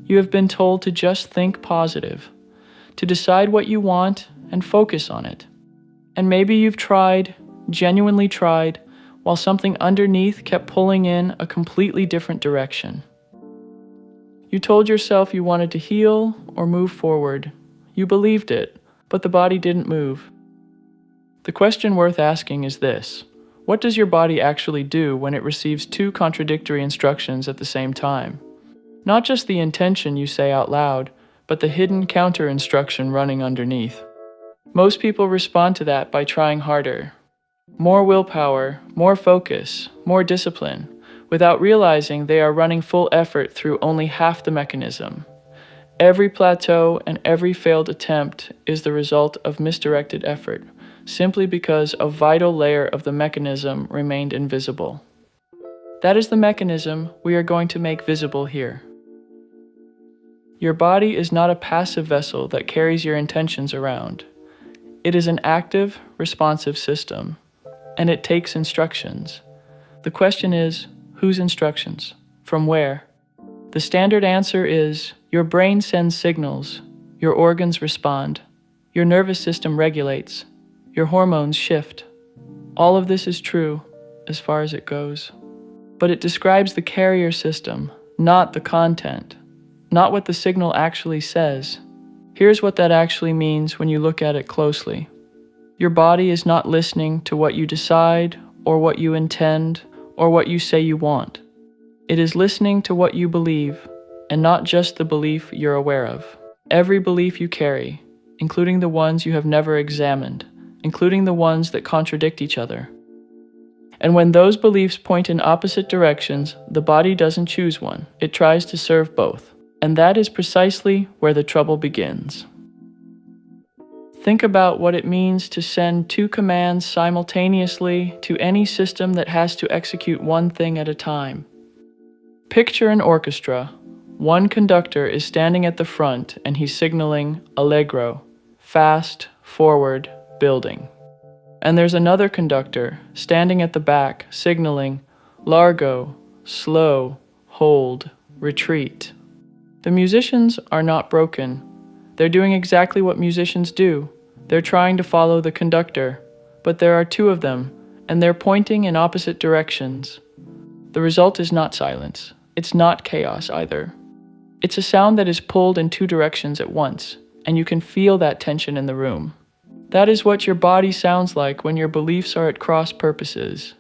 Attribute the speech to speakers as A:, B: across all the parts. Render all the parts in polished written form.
A: You have been told to just think positive, to decide what you want and focus on it. And maybe you've tried, genuinely tried, while something underneath kept pulling in a completely different direction. You told yourself you wanted to heal or move forward. You believed it, but the body didn't move. The question worth asking is this: what does your body actually do when it receives two contradictory instructions at the same time? Not just the intention you say out loud, but the hidden counter-instruction running underneath. Most people respond to that by trying harder. More willpower, more focus, more discipline, without realizing they are running full effort through only half the mechanism. Every plateau and every failed attempt is the result of misdirected effort, simply because a vital layer of the mechanism remained invisible. That is the mechanism we are going to make visible here. Your body is not a passive vessel that carries your intentions around. It is an active, responsive system, and it takes instructions. The question is, whose instructions? From where? The standard answer is, your brain sends signals, your organs respond, your nervous system regulates, your hormones shift. All of this is true, as far as it goes. But it describes the carrier system, not the content, not what the signal actually says. Here's what that actually means when you look at it closely. Your body is not listening to what you decide, or what you intend, or what you say you want. It is listening to what you believe, and not just the belief you're aware of. Every belief you carry, including the ones you have never examined, including the ones that contradict each other. And when those beliefs point in opposite directions, the body doesn't choose one. It tries to serve both. And that is precisely where the trouble begins. Think about what it means to send two commands simultaneously to any system that has to execute one thing at a time. Picture an orchestra. One conductor is standing at the front and he's signaling allegro, fast, forward, building. And there's another conductor standing at the back signaling largo, slow, hold, retreat. The musicians are not broken. They're doing exactly what musicians do. They're trying to follow the conductor, but there are two of them, and they're pointing in opposite directions. The result is not silence. It's not chaos either. It's a sound that is pulled in two directions at once, and you can feel that tension in the room. That is what your body sounds like when your beliefs are at cross purposes.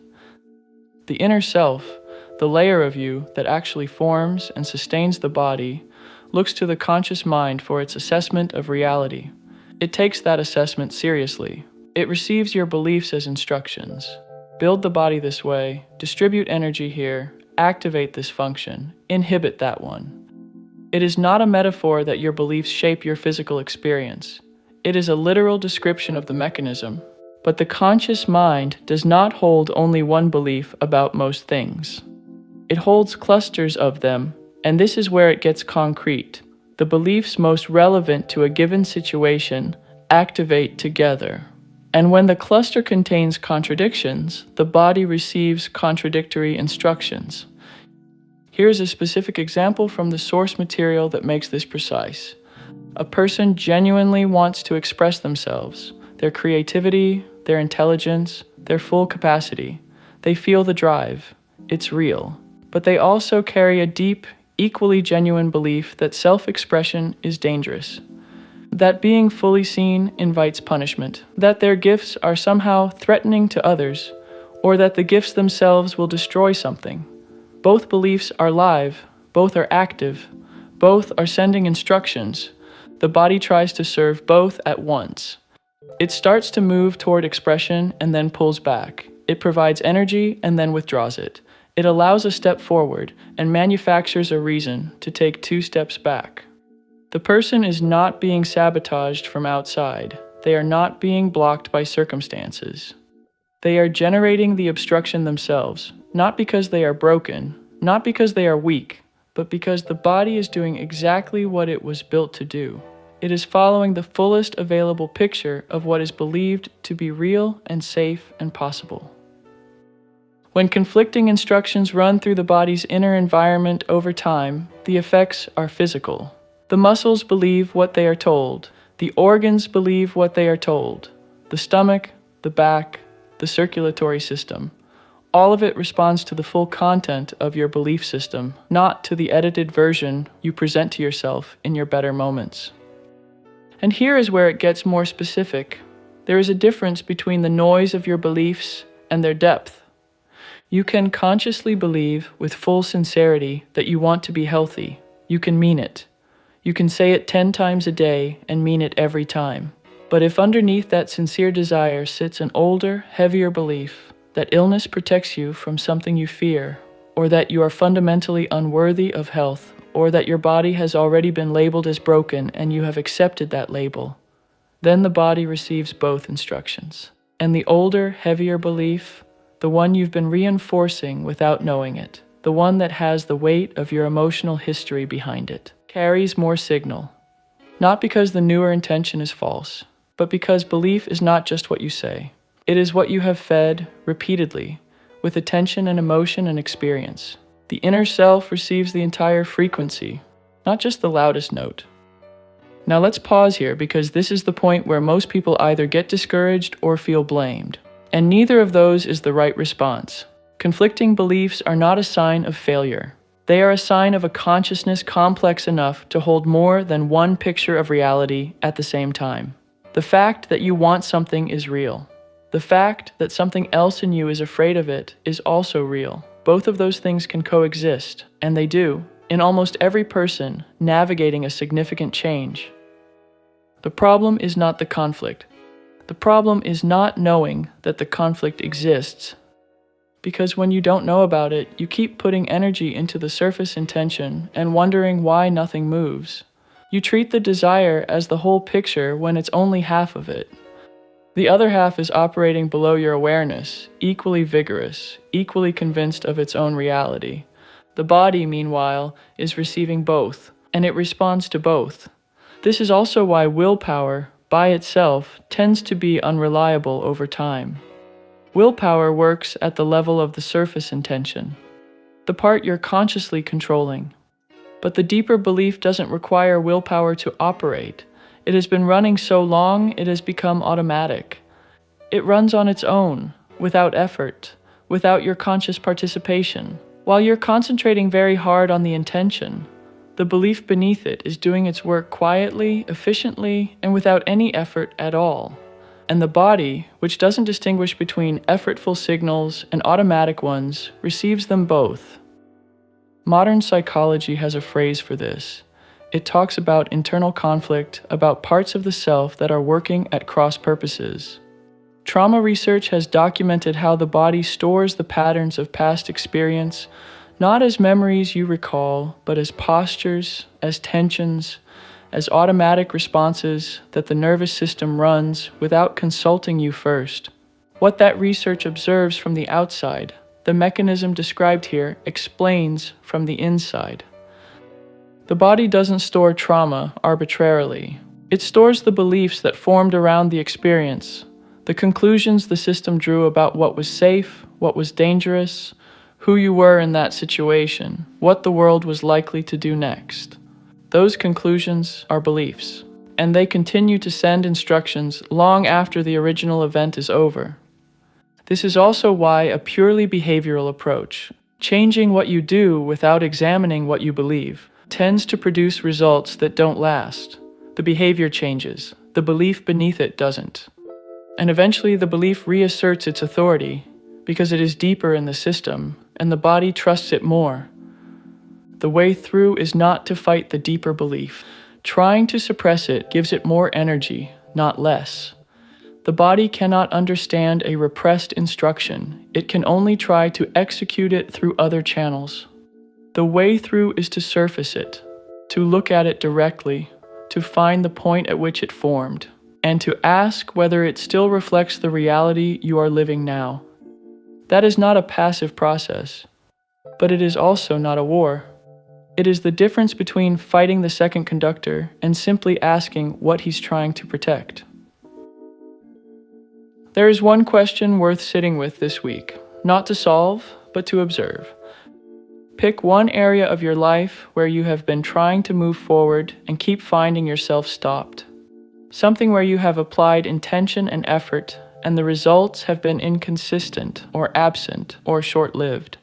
A: The inner self, the layer of you that actually forms and sustains the body, looks to the conscious mind for its assessment of reality. It takes that assessment seriously. It receives your beliefs as instructions. Build the body this way, distribute energy here, activate this function, inhibit that one. It is not a metaphor that your beliefs shape your physical experience. It is a literal description of the mechanism. But the conscious mind does not hold only one belief about most things. It holds clusters of them, and this is where it gets concrete. The beliefs most relevant to a given situation activate together. And when the cluster contains contradictions, the body receives contradictory instructions. Here's a specific example from the source material that makes this precise. A person genuinely wants to express themselves, their creativity, their intelligence, their full capacity. They feel the drive. It's real. But they also carry a deep, equally genuine belief that self-expression is dangerous, that being fully seen invites punishment, that their gifts are somehow threatening to others, or that the gifts themselves will destroy something. Both beliefs are live, both are active, both are sending instructions. The body tries to serve both at once. It starts to move toward expression and then pulls back. It provides energy and then withdraws it. It allows a step forward and manufactures a reason to take 2 steps back. The person is not being sabotaged from outside. They are not being blocked by circumstances. They are generating the obstruction themselves, not because they are broken, not because they are weak, but because the body is doing exactly what it was built to do. It is following the fullest available picture of what is believed to be real and safe and possible. When conflicting instructions run through the body's inner environment over time, the effects are physical. The muscles believe what they are told. The organs believe what they are told. The stomach, the back, the circulatory system. All of it responds to the full content of your belief system, not to the edited version you present to yourself in your better moments. And here is where it gets more specific. There is a difference between the noise of your beliefs and their depth. You can consciously believe with full sincerity that you want to be healthy. You can mean it. You can say it 10 times a day and mean it every time. But if underneath that sincere desire sits an older, heavier belief that illness protects you from something you fear, or that you are fundamentally unworthy of health, or that your body has already been labeled as broken and you have accepted that label, then the body receives both instructions. And the older, heavier belief, the one you've been reinforcing without knowing it, the one that has the weight of your emotional history behind it, carries more signal. Not because the newer intention is false, but because belief is not just what you say. It is what you have fed repeatedly, with attention and emotion and experience. The inner self receives the entire frequency, not just the loudest note. Now let's pause here because this is the point where most people either get discouraged or feel blamed. And neither of those is the right response. Conflicting beliefs are not a sign of failure. They are a sign of a consciousness complex enough to hold more than one picture of reality at the same time. The fact that you want something is real. The fact that something else in you is afraid of it is also real. Both of those things can coexist, and they do, in almost every person navigating a significant change. The problem is not the conflict. The problem is not knowing that the conflict exists. Because when you don't know about it, you keep putting energy into the surface intention and wondering why nothing moves. You treat the desire as the whole picture when it's only half of it. The other half is operating below your awareness, equally vigorous, equally convinced of its own reality. The body, meanwhile, is receiving both, and it responds to both. This is also why willpower, by itself, tends to be unreliable over time. Willpower works at the level of the surface intention, the part you're consciously controlling. But the deeper belief doesn't require willpower to operate. It has been running so long, it has become automatic. It runs on its own, without effort, without your conscious participation. While you're concentrating very hard on the intention, the belief beneath it is doing its work quietly, efficiently, and without any effort at all. And the body, which doesn't distinguish between effortful signals and automatic ones, receives them both. Modern psychology has a phrase for this. It talks about internal conflict, about parts of the self that are working at cross purposes. Trauma research has documented how the body stores the patterns of past experience, not as memories you recall, but as postures, as tensions, as automatic responses that the nervous system runs without consulting you first. What that research observes from the outside, the mechanism described here, explains from the inside. The body doesn't store trauma arbitrarily. It stores the beliefs that formed around the experience, the conclusions the system drew about what was safe, what was dangerous, who you were in that situation, what the world was likely to do next. Those conclusions are beliefs, and they continue to send instructions long after the original event is over. This is also why a purely behavioral approach, changing what you do without examining what you believe, tends to produce results that don't last. The behavior changes, the belief beneath it doesn't. And eventually the belief reasserts its authority because it is deeper in the system and the body trusts it more. The way through is not to fight the deeper belief. Trying to suppress it gives it more energy, not less. The body cannot understand a repressed instruction. It can only try to execute it through other channels. The way through is to surface it, to look at it directly, to find the point at which it formed, and to ask whether it still reflects the reality you are living now. That is not a passive process, but it is also not a war. It is the difference between fighting the second conductor and simply asking what he's trying to protect. There is one question worth sitting with this week. not to solve, but to observe. Pick one area of your life where you have been trying to move forward and keep finding yourself stopped. Something where you have applied intention and effort, and the results have been inconsistent or absent or short-lived.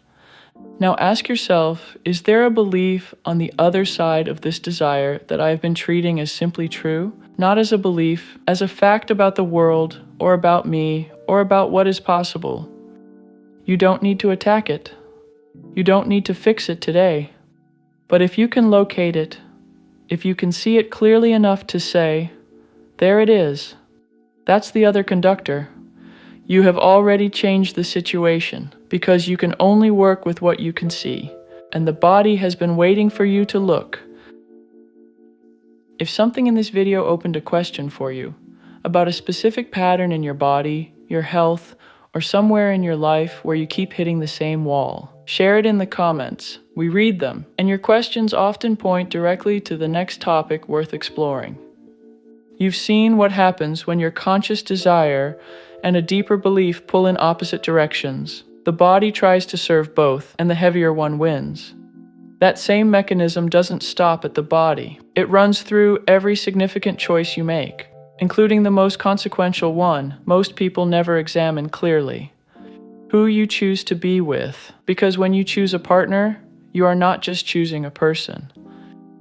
A: Now ask yourself, is there a belief on the other side of this desire that I have been treating as simply true? Not as a belief, as a fact about the world, or about me, or about what is possible. You don't need to attack it. You don't need to fix it today. But if you can locate it, if you can see it clearly enough to say, there it is, that's the other conductor, you have already changed the situation because you can only work with what you can see, and the body has been waiting for you to look. If something in this video opened a question for you about a specific pattern in your body, your health, or somewhere in your life where you keep hitting the same wall, share it in the comments. We read them, and your questions often point directly to the next topic worth exploring. You've seen what happens when your conscious desire and a deeper belief pull in opposite directions. The body tries to serve both, and the heavier one wins. That same mechanism doesn't stop at the body. It runs through every significant choice you make, including the most consequential one most people never examine clearly: who you choose to be with. Because when you choose a partner, you are not just choosing a person.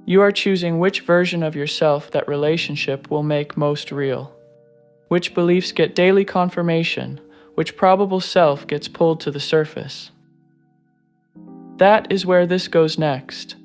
A: You are choosing which version of yourself that relationship will make most real. Which beliefs get daily confirmation, which probable self gets pulled to the surface. That is where this goes next.